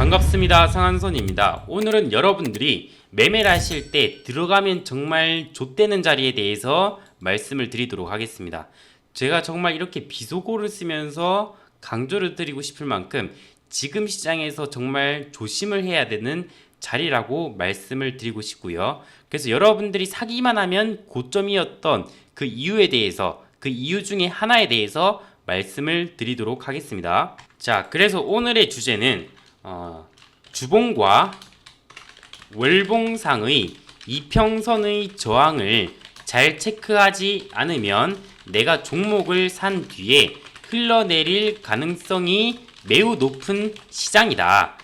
반갑습니다. 상한선입니다. 오늘은 여러분들이 매매를 하실 때 들어가면 정말 좆되는 자리에 대해서 말씀을 드리도록 하겠습니다. 제가 정말 이렇게 비속어를 쓰면서 강조를 드리고 싶을 만큼 지금 시장에서 정말 조심을 해야 되는 자리라고 말씀을 드리고 싶고요. 그래서 여러분들이 사기만 하면 고점이었던 그 이유에 대해서, 그 이유 중에 하나에 대해서 말씀을 드리도록 하겠습니다. 자, 그래서 오늘의 주제는 주봉과 월봉상의 이평선의 저항을 잘 체크하지 않으면 내가 종목을 산 뒤에 흘러내릴 가능성이 매우 높은 시장이다.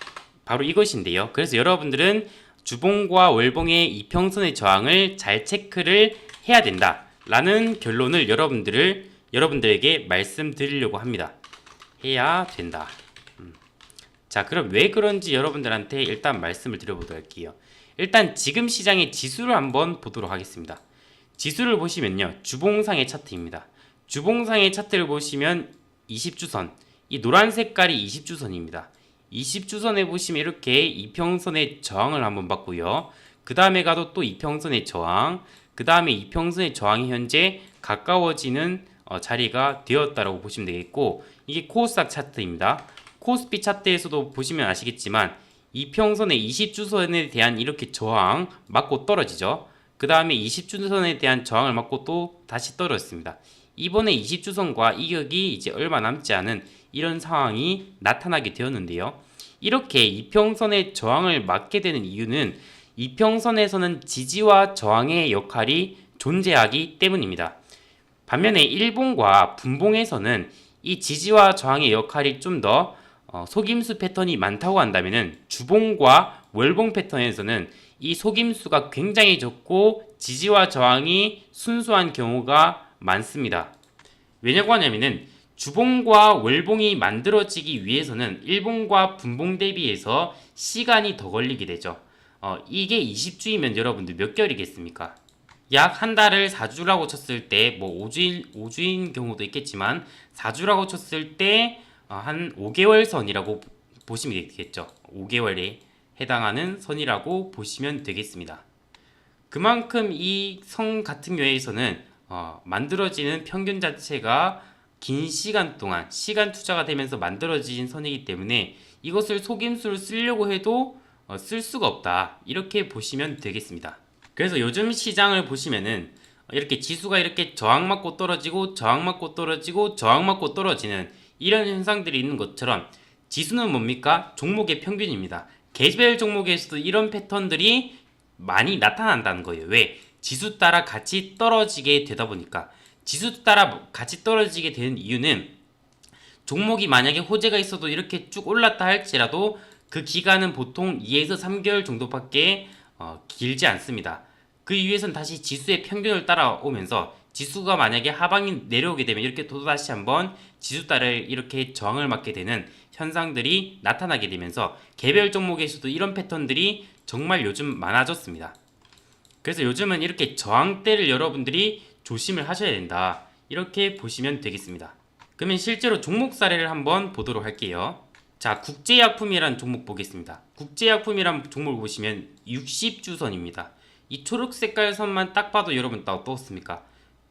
바로 이것인데요. 그래서 여러분들은 주봉과 월봉의 이평선의 저항을 잘 체크를 해야 된다 라는 결론을 여러분들에게 말씀드리려고 합니다. 해야 된다. 자, 그럼 왜 그런지 여러분들한테 일단 말씀을 드려보도록 할게요. 일단 지금 시장의 지수를 한번 보도록 하겠습니다. 지수를 보시면요, 주봉상의 차트입니다. 주봉상의 차트를 보시면 20주선, 이 노란 색깔이 20주선입니다. 20주선에 보시면 이렇게 이평선의 저항을 한번 봤고요. 그 다음에 가도 또 이평선의 저항, 그 다음에 이평선의 저항이 현재 가까워지는 자리가 되었다라고 보시면 되겠고, 이게 코스닥 차트입니다. 코스피 차트에서도 보시면 아시겠지만 이평선의 20주선에 대한 이렇게 저항 맞고 떨어지죠. 그 다음에 20주선에 대한 저항을 맞고 또 다시 떨어졌습니다. 이번에 20주선과 이격이 이제 얼마 남지 않은 이런 상황이 나타나게 되었는데요. 이렇게 이평선의 저항을 맞게 되는 이유는 이평선에서는 지지와 저항의 역할이 존재하기 때문입니다. 반면에 일봉과 분봉에서는 이 지지와 저항의 역할이 좀 더 속임수 패턴이 많다고 한다면은 주봉과 월봉 패턴에서는 이 속임수가 굉장히 적고 지지와 저항이 순수한 경우가 많습니다. 왜냐고 하냐면은 주봉과 월봉이 만들어지기 위해서는 일봉과 분봉 대비해서 시간이 더 걸리게 되죠. 이게 20주이면 여러분들 몇 개월이겠습니까? 약 한 달을 4주라고 쳤을 때, 뭐 5주인 경우도 있겠지만 4주라고 쳤을 때 한 5개월 선이라고 보시면 되겠죠. 5개월에 해당하는 선이라고 보시면 되겠습니다. 그만큼 이 선 같은 경우에서는 만들어지는 평균 자체가 긴 시간 동안 시간 투자가 되면서 만들어진 선이기 때문에 이것을 속임수를 쓰려고 해도 쓸 수가 없다, 이렇게 보시면 되겠습니다. 그래서 요즘 시장을 보시면은 이렇게 지수가 이렇게 저항 맞고 떨어지고 저항 맞고 떨어지고 저항 맞고 떨어지는 이런 현상들이 있는 것처럼 지수는 뭡니까? 종목의 평균입니다. 개별 종목에서도 이런 패턴들이 많이 나타난다는 거예요. 왜? 지수 따라 같이 떨어지게 되다 보니까. 지수 따라 같이 떨어지게 되는 이유는 종목이 만약에 호재가 있어도 이렇게 쭉 올랐다 할지라도 그 기간은 보통 2에서 3개월 정도밖에 길지 않습니다. 그 이후에선 다시 지수의 평균을 따라오면서 지수가 만약에 하방이 내려오게 되면 이렇게 또다시 한번 지수 따라 이렇게 저항을 맞게 되는 현상들이 나타나게 되면서 개별 종목에서도 이런 패턴들이 정말 요즘 많아졌습니다. 그래서 요즘은 이렇게 저항대를 여러분들이 조심을 하셔야 된다, 이렇게 보시면 되겠습니다. 그러면 실제로 종목 사례를 한번 보도록 할게요. 자, 국제약품이라는 종목 보겠습니다. 국제약품이라는 종목을 보시면 60주선입니다. 이 초록 색깔 선만 딱 봐도 여러분 딱 어떻습니까?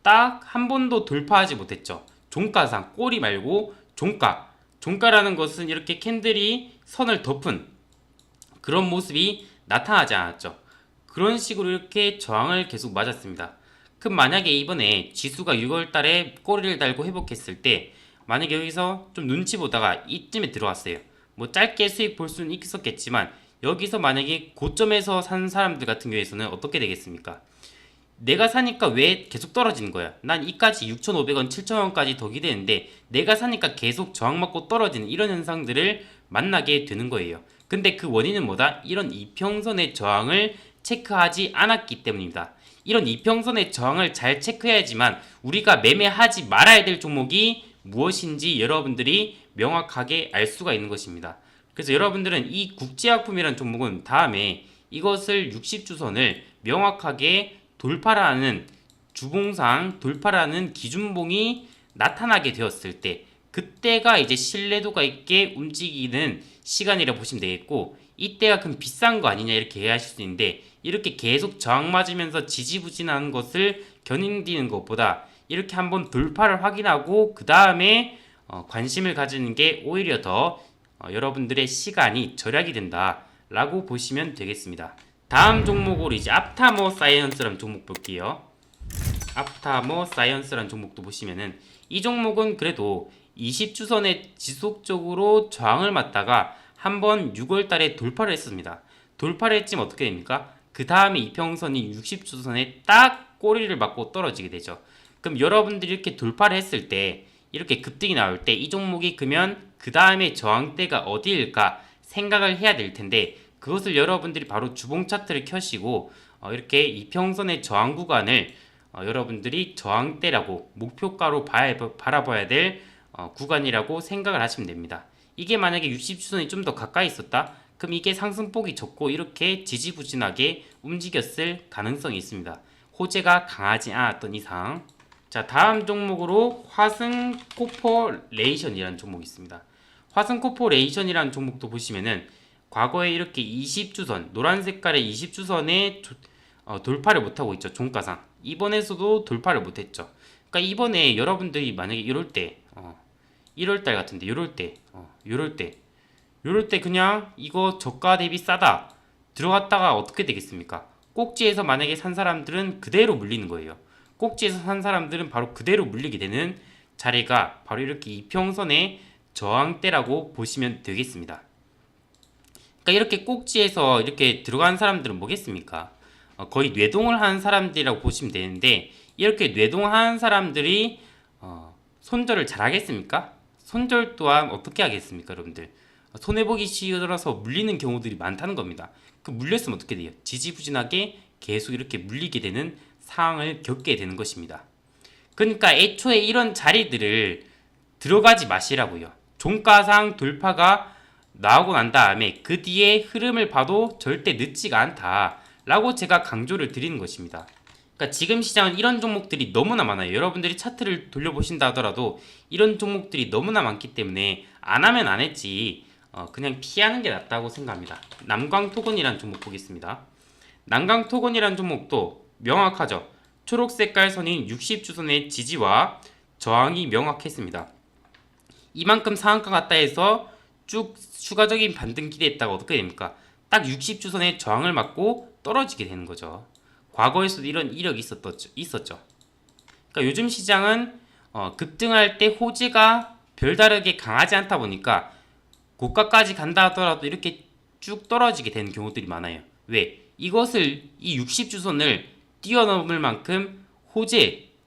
딱 한 번도 돌파하지 못했죠. 종가상, 꼬리 말고 종가. 종가라는 것은 이렇게 캔들이 선을 덮은 그런 모습이 나타나지 않았죠. 그런 식으로 이렇게 저항을 계속 맞았습니다. 그럼 만약에 이번에 지수가 6월 달에 꼬리를 달고 회복했을 때 만약에 여기서 좀 눈치 보다가 이쯤에 들어왔어요. 뭐 짧게 수익 볼 수는 있었겠지만 여기서 만약에 고점에서 산 사람들 같은 경우에서는 어떻게 되겠습니까? 내가 사니까 왜 계속 떨어지는 거야? 난 이까지 6,500원, 7,000원까지 더 기대했는데 내가 사니까 계속 저항받고 떨어지는 이런 현상들을 만나게 되는 거예요. 근데 그 원인은 뭐다? 이런 이평선의 저항을 체크하지 않았기 때문입니다. 이런 이평선의 저항을 잘 체크해야지만 우리가 매매하지 말아야 될 종목이 무엇인지 여러분들이 명확하게 알 수가 있는 것입니다. 그래서 여러분들은 이 국제약품이라는 종목은 다음에 이것을 60주선을 명확하게 돌파라는 주봉상 돌파라는 기준봉이 나타나게 되었을 때 그때가 이제 신뢰도가 있게 움직이는 시간이라 보시면 되겠고, 이때가 그럼 비싼 거 아니냐 이렇게 이해하실 수 있는데, 이렇게 계속 저항 맞으면서 지지부진한 것을 견디는 것보다 이렇게 한번 돌파를 확인하고 그 다음에 관심을 가지는 게 오히려 더 여러분들의 시간이 절약이 된다 라고 보시면 되겠습니다. 다음 종목으로 이제 앞타머 사이언스라는 종목 볼게요. 앞타머 사이언스라는 종목도 보시면은 이 종목은 그래도 20주선에 지속적으로 저항을 맞다가 한번 6월달에 돌파를 했습니다. 돌파를 했지만 어떻게 됩니까? 그 다음에 이평선이 60주선에 딱 꼬리를 맞고 떨어지게 되죠. 그럼 여러분들이 이렇게 돌파를 했을 때 이렇게 급등이 나올 때 이 종목이 그러면 그 다음에 저항대가 어디일까 생각을 해야 될 텐데, 그것을 여러분들이 바로 주봉 차트를 켜시고 이렇게 이평선의 저항 구간을 여러분들이 저항대라고 목표가로 바라봐야 될 구간이라고 생각을 하시면 됩니다. 이게 만약에 60주선이 좀 더 가까이 있었다? 그럼 이게 상승폭이 적고 이렇게 지지부진하게 움직였을 가능성이 있습니다. 호재가 강하지 않았던 이상. 자, 다음 종목으로 화승코퍼레이션이라는 종목이 있습니다. 화승코퍼레이션이라는 종목도 보시면은 과거에 이렇게 20주선, 노란 색깔의 20주선에 돌파를 못하고 있죠. 종가상. 이번에서도 돌파를 못했죠. 그러니까 이번에 여러분들이 만약에 이럴 때, 1월달 같은데, 요럴 때 그냥 이거 저가 대비 싸다 들어갔다가 어떻게 되겠습니까? 꼭지에서 만약에 산 사람들은 그대로 물리는 거예요. 꼭지에서 산 사람들은 바로 그대로 물리게 되는 자리가 바로 이렇게 이평선의 저항대라고 보시면 되겠습니다. 그러니까 이렇게 꼭지에서 이렇게 들어간 사람들은 뭐겠습니까? 거의 뇌동을 하는 사람들이라고 보시면 되는데, 이렇게 뇌동하는 사람들이 손절을 잘 하겠습니까? 손절 또한 어떻게 하겠습니까, 여러분들? 손해보기 싫어서 물리는 경우들이 많다는 겁니다. 그 물렸으면 어떻게 돼요? 지지부진하게 계속 이렇게 물리게 되는 상황을 겪게 되는 것입니다. 그러니까 애초에 이런 자리들을 들어가지 마시라고요. 종가상 돌파가 나오고 난 다음에 그 뒤에 흐름을 봐도 절대 늦지가 않다 라고 제가 강조를 드리는 것입니다. 그러니까 지금 시장은 이런 종목들이 너무나 많아요. 여러분들이 차트를 돌려보신다 하더라도 이런 종목들이 너무나 많기 때문에 안 하면 안 했지 그냥 피하는 게 낫다고 생각합니다. 남광토건이라는 종목 보겠습니다. 남광토건이라는 종목도 명확하죠. 초록색깔 선인 60주선의 지지와 저항이 명확했습니다. 이만큼 상한가 갔다 해서 쭉 추가적인 반등 기대했다가 어떻게 됩니까? 딱 60주선의 저항을 맞고 떨어지게 되는 거죠. 과거에서도 이런 이력이 있었죠. 그러니까 요즘 시장은 급등할 때 호재가 별다르게 강하지 않다 보니까 고가까지 간다 하더라도 이렇게 쭉 떨어지게 되는 경우들이 많아요. 왜? 이것을 이 60주선을 뛰어넘을 만큼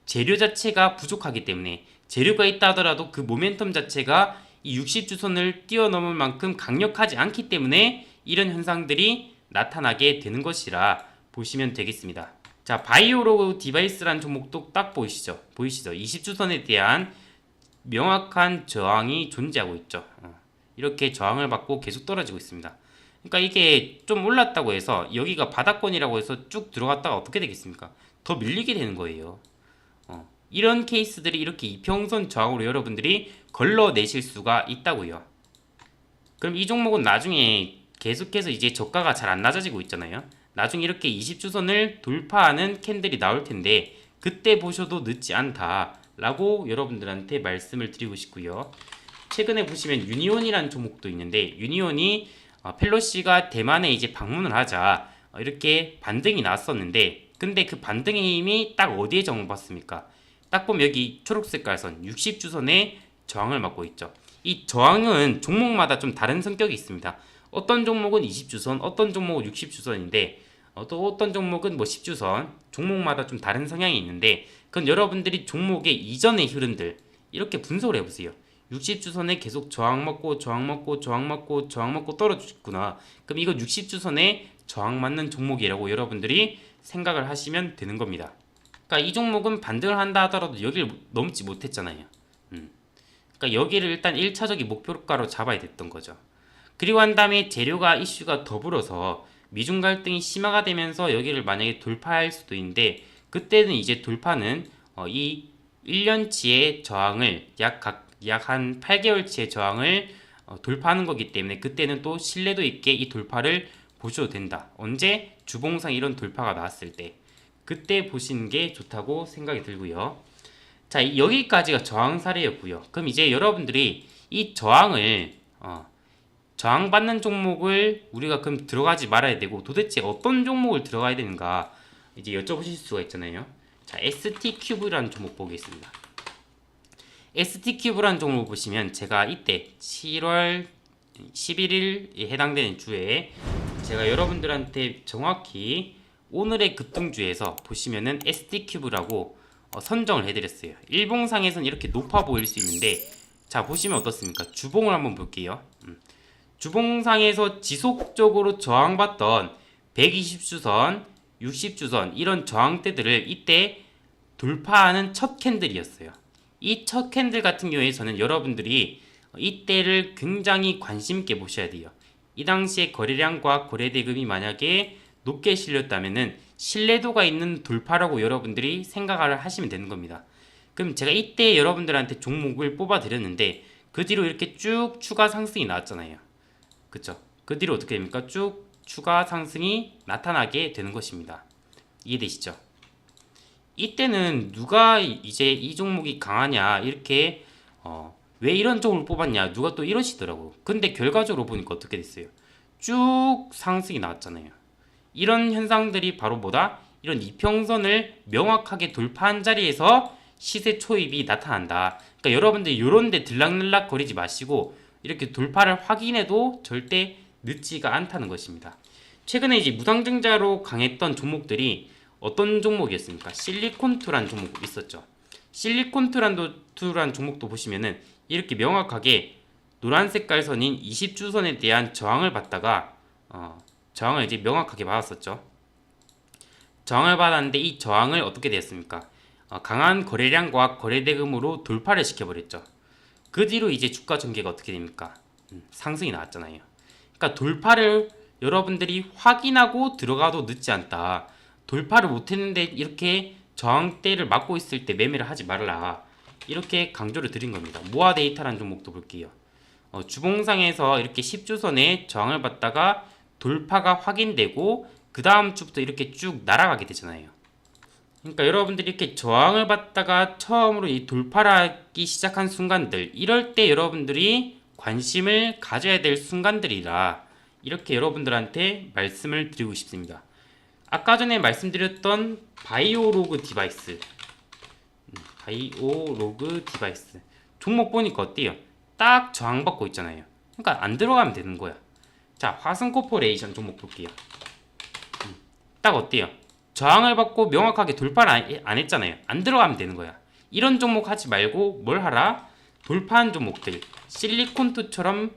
재료 자체가 부족하기 때문에, 재료가 있다 하더라도 그 모멘텀 자체가 이 60주선을 뛰어넘을 만큼 강력하지 않기 때문에 이런 현상들이 나타나게 되는 것이라 보시면 되겠습니다. 자, 바이오로그 디바이스라는 종목도 딱 보이시죠? 20주선에 대한 명확한 저항이 존재하고 있죠. 이렇게 저항을 받고 계속 떨어지고 있습니다. 그러니까 이게 좀 올랐다고 해서 여기가 바닥권이라고 해서 쭉 들어갔다가 어떻게 되겠습니까? 더 밀리게 되는 거예요. 이런 케이스들이 이렇게 이평선 저항으로 여러분들이 걸러내실 수가 있다고요. 그럼 이 종목은 나중에 계속해서 이제 저가가 잘 안 낮아지고 있잖아요. 나중에 이렇게 20주선을 돌파하는 캔들이 나올 텐데 그때 보셔도 늦지 않다 라고 여러분들한테 말씀을 드리고 싶고요. 최근에 보시면 유니온이라는 종목도 있는데, 유니온이 펠로시가 대만에 이제 방문을 하자 이렇게 반등이 났었는데, 근데 그 반등의 힘이 딱 어디에 저항받습니까? 딱 보면 여기 초록색깔 선 60주선에 저항을 맞고 있죠. 이 저항은 종목마다 좀 다른 성격이 있습니다. 어떤 종목은 20주선, 어떤 종목은 60주선인데 또 어떤 종목은 뭐 10주선, 종목마다 좀 다른 성향이 있는데, 그건 여러분들이 종목의 이전의 흐름들 이렇게 분석을 해보세요. 60주선에 계속 저항 맞고 떨어졌구나. 그럼 이거 60주선에 저항 맞는 종목이라고 여러분들이 생각을 하시면 되는 겁니다. 그러니까 이 종목은 반등을 한다 하더라도 여기를 넘지 못했잖아요. 그러니까 여기를 일단 1차적인 목표가로 잡아야 됐던 거죠. 그리고 한 다음에 재료가 이슈가 더불어서 미중 갈등이 심화가 되면서 여기를 만약에 돌파할 수도 있는데, 그때는 이제 돌파는 이 1년치의 저항을 약 약 한 8개월치의 저항을 돌파하는 거기 때문에 그때는 또 신뢰도 있게 이 돌파를 보셔도 된다. 언제? 주봉상 이런 돌파가 나왔을 때 그때 보시는 게 좋다고 생각이 들고요. 자, 여기까지가 저항 사례였고요. 그럼 이제 여러분들이 이 저항받는 종목을 우리가 그럼 들어가지 말아야 되고 도대체 어떤 종목을 들어가야 되는가 이제 여쭤보실 수가 있잖아요. 자, ST큐브라는 종목 보겠습니다. ST큐브라는 종목을 보시면 제가 이때 7월 11일에 해당되는 주에 제가 여러분들한테 정확히 오늘의 급등주에서 보시면은 ST큐브라고 선정을 해드렸어요. 일봉상에서는 이렇게 높아 보일 수 있는데 자 보시면 어떻습니까? 주봉을 한번 볼게요. 주봉상에서 지속적으로 저항받던 120주선, 60주선 이런 저항대들을 이때 돌파하는 첫 캔들이었어요. 이 첫 캔들 같은 경우에 저는 여러분들이 이때를 굉장히 관심 있게 보셔야 돼요. 이 당시에 거래량과 거래대금이 만약에 높게 실렸다면은 신뢰도가 있는 돌파라고 여러분들이 생각을 하시면 되는 겁니다. 그럼 제가 이때 여러분들한테 종목을 뽑아 드렸는데 그 뒤로 이렇게 쭉 추가 상승이 나왔잖아요. 그쵸? 그 뒤로 어떻게 됩니까? 쭉 추가 상승이 나타나게 되는 것입니다. 이해되시죠? 이때는 누가 이제 이 종목이 강하냐 이렇게 왜 이런 종목을 뽑았냐 누가 또 이러시더라고. 근데 결과적으로 보니까 어떻게 됐어요? 쭉 상승이 나왔잖아요. 이런 현상들이 바로 뭐다? 이런 이평선을 명확하게 돌파한 자리에서 시세 초입이 나타난다. 그러니까 여러분들 이런 데 들락날락 거리지 마시고 이렇게 돌파를 확인해도 절대 늦지가 않다는 것입니다. 최근에 이제 무상증자로 강했던 종목들이 어떤 종목이었습니까? 실리콘투란 종목 있었죠. 실리콘투란 종목도 보시면은 이렇게 명확하게 노란 색깔 선인 20주선에 대한 저항을 받다가 저항을 이제 명확하게 받았었죠. 저항을 받았는데 이 저항을 어떻게 되었습니까? 강한 거래량과 거래대금으로 돌파를 시켜버렸죠. 그 뒤로 이제 주가 전개가 어떻게 됩니까? 상승이 나왔잖아요. 그러니까 돌파를 여러분들이 확인하고 들어가도 늦지 않다. 돌파를 못했는데 이렇게 저항대를 막고 있을 때 매매를 하지 말라. 이렇게 강조를 드린 겁니다. 모아데이터라는 종목도 볼게요. 주봉상에서 이렇게 10주선에 저항을 받다가 돌파가 확인되고 그 다음 주부터 이렇게 쭉 날아가게 되잖아요. 그러니까 여러분들이 이렇게 저항을 받다가 처음으로 이 돌파를 하기 시작한 순간들 이럴 때 여러분들이 관심을 가져야 될 순간들이라 이렇게 여러분들한테 말씀을 드리고 싶습니다. 아까 전에 말씀드렸던 바이오로그 디바이스 종목 보니까 어때요? 딱 저항받고 있잖아요. 그러니까 안 들어가면 되는 거야. 자, 화승코퍼레이션 종목 볼게요. 딱 어때요? 저항을 받고 명확하게 돌파를 안 했잖아요. 안 들어가면 되는 거야. 이런 종목 하지 말고 뭘 하라? 돌파한 종목들 실리콘투처럼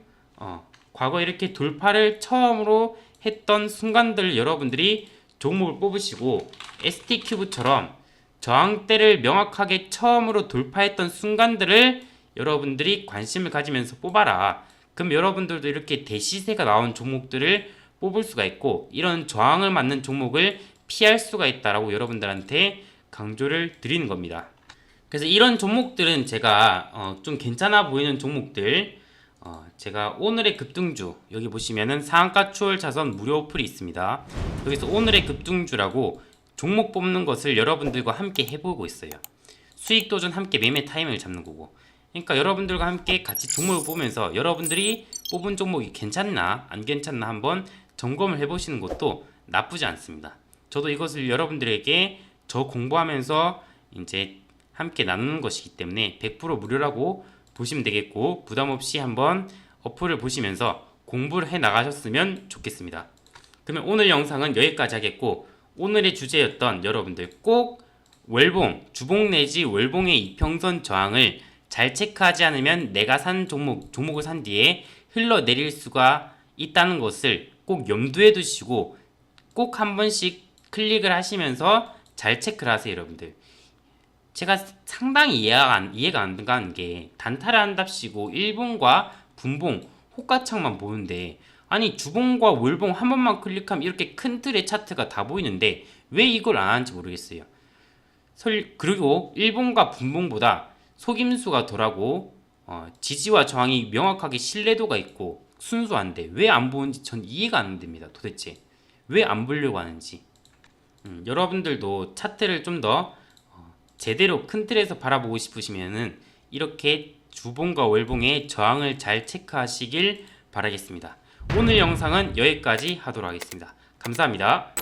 과거 이렇게 돌파를 처음으로 했던 순간들 여러분들이 종목을 뽑으시고 ST큐브처럼 저항대를 명확하게 처음으로 돌파했던 순간들을 여러분들이 관심을 가지면서 뽑아라. 그럼 여러분들도 이렇게 대시세가 나온 종목들을 뽑을 수가 있고 이런 저항을 맞는 종목을 피할 수가 있다라고 여러분들한테 강조를 드리는 겁니다. 그래서 이런 종목들은 제가 좀 괜찮아 보이는 종목들 제가 오늘의 급등주 여기 보시면은 상한가 추월 차선 무료 어플이 있습니다. 여기서 오늘의 급등주라고 종목 뽑는 것을 여러분들과 함께 해보고 있어요. 수익 도전 함께 매매 타이밍을 잡는 거고. 그러니까 여러분들과 함께 같이 종목을 보면서 여러분들이 뽑은 종목이 괜찮나 안 괜찮나 한번 점검을 해보시는 것도 나쁘지 않습니다. 저도 이것을 여러분들에게 저 공부하면서 이제 함께 나누는 것이기 때문에 100% 무료라고 보시면 되겠고 부담 없이 한번 어플을 보시면서 공부를 해 나가셨으면 좋겠습니다. 그러면 오늘 영상은 여기까지 하겠고 오늘의 주제였던 여러분들 꼭 월봉, 주봉 내지 월봉의 이평선 저항을 잘 체크하지 않으면 내가 산 종목을 산 뒤에 흘러내릴 수가 있다는 것을 꼭 염두에 두시고 꼭 한 번씩 클릭을 하시면서 잘 체크를 하세요, 여러분들. 제가 상당히 이해가 안 가는 게 단타를 한답시고 일봉과 분봉, 호가창만 보는데 아니 주봉과 월봉 한 번만 클릭하면 이렇게 큰 틀의 차트가 다 보이는데 왜 이걸 안 하는지 모르겠어요. 그리고 일봉과 분봉보다 속임수가 덜하고 지지와 저항이 명확하게 신뢰도가 있고 순수한데 왜 안 보는지 전 이해가 안 됩니다. 도대체 왜 안 보려고 하는지. 여러분들도 차트를 좀 더 제대로 큰 틀에서 바라보고 싶으시면은 이렇게 주봉과 월봉의 저항을 잘 체크하시길 바라겠습니다. 오늘 영상은 여기까지 하도록 하겠습니다. 감사합니다.